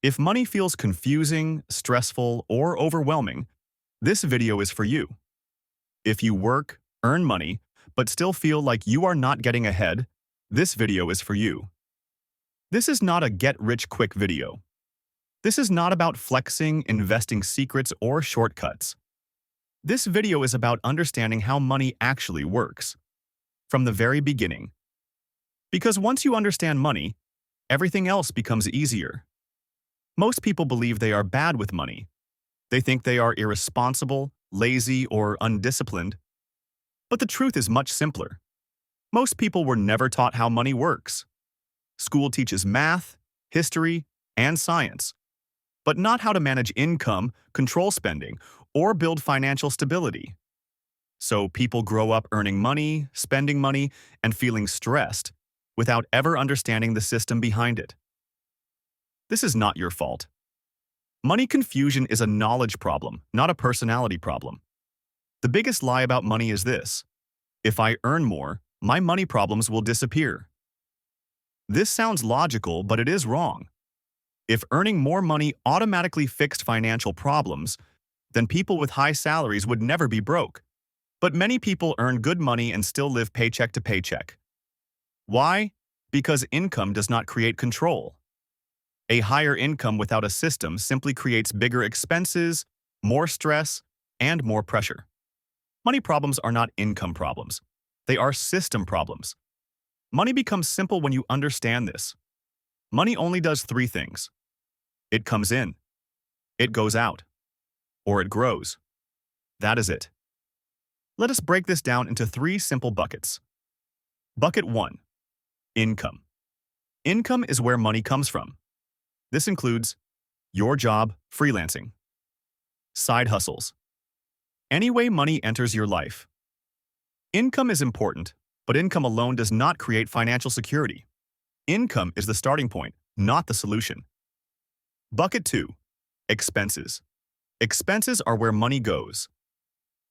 If money feels confusing, stressful, or overwhelming, this video is for you. If you work, earn money, but still feel like you are not getting ahead, this video is for you. This is not a get-rich-quick video. This is not about flexing, investing secrets, or shortcuts. This video is about understanding how money actually works, from the very beginning. Because once you understand money, everything else becomes easier. Most people believe they are bad with money. They think they are irresponsible, lazy, or undisciplined. But the truth is much simpler. Most people were never taught how money works. School teaches math, history, and science, but not how to manage income, control spending, or build financial stability. So people grow up earning money, spending money, and feeling stressed without ever understanding the system behind it. This is not your fault. Money confusion is a knowledge problem, not a personality problem. The biggest lie about money is this: if I earn more, my money problems will disappear. This sounds logical, but it is wrong. If earning more money automatically fixed financial problems, then people with high salaries would never be broke. But many people earn good money and still live paycheck to paycheck. Why? Because income does not create control. A higher income without a system simply creates bigger expenses, more stress, and more pressure. Money problems are not income problems. They are system problems. Money becomes simple when you understand this. Money only does three things. It comes in, it goes out, or it grows. That is it. Let us break this down into three simple buckets. Bucket 1. Income. Income is where money comes from. This includes your job, freelancing, side hustles, any way money enters your life. Income is important, but income alone does not create financial security. Income is the starting point, not the solution. Bucket 2. Expenses. Expenses are where money goes.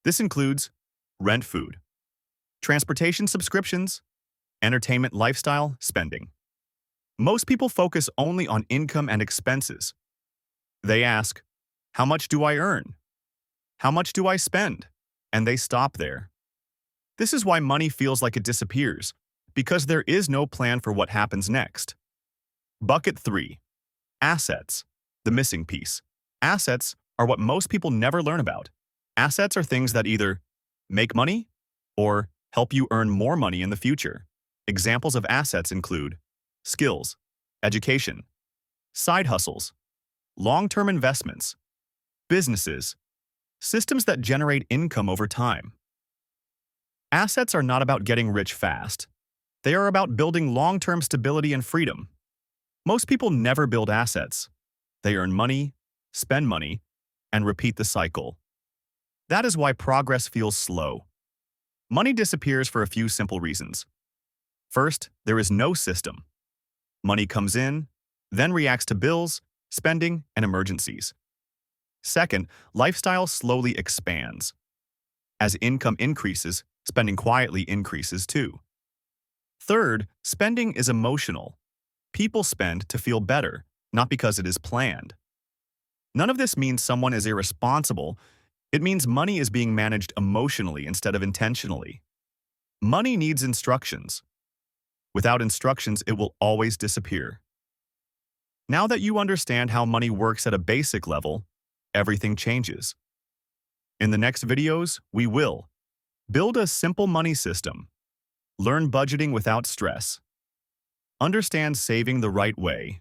This includes rent, food, transportation subscriptions, entertainment, lifestyle, spending. Most people focus only on income and expenses. They ask, how much do I earn? How much do I spend? And they stop there. This is why money feels like it disappears, because there is no plan for what happens next. Bucket 3. Assets. The missing piece. Assets are what most people never learn about. Assets are things that either make money or help you earn more money in the future. Examples of assets include skills, education, side hustles, long-term investments, businesses, systems that generate income over time. Assets are not about getting rich fast. They are about building long-term stability and freedom. Most people never build assets. They earn money, spend money, and repeat the cycle. That is why progress feels slow. Money disappears for a few simple reasons. First, there is no system. Money comes in, then reacts to bills, spending, and emergencies. Second, lifestyle slowly expands. As income increases, spending quietly increases too. Third, spending is emotional. People spend to feel better, not because it is planned. None of this means someone is irresponsible. It means money is being managed emotionally instead of intentionally. Money needs instructions. Without instructions, it will always disappear. Now that you understand how money works at a basic level, everything changes. In the next videos, we will build a simple money system, learn budgeting without stress, understand saving the right way,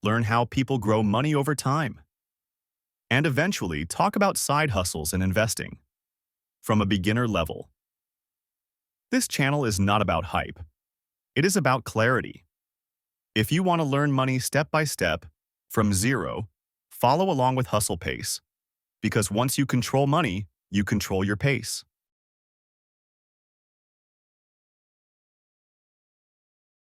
learn how people grow money over time, and eventually talk about side hustles and investing from a beginner level. This channel is not about hype. It is about clarity. If you want to learn money step by step, from zero, follow along with Hustle Pace. Because once you control money, you control your pace.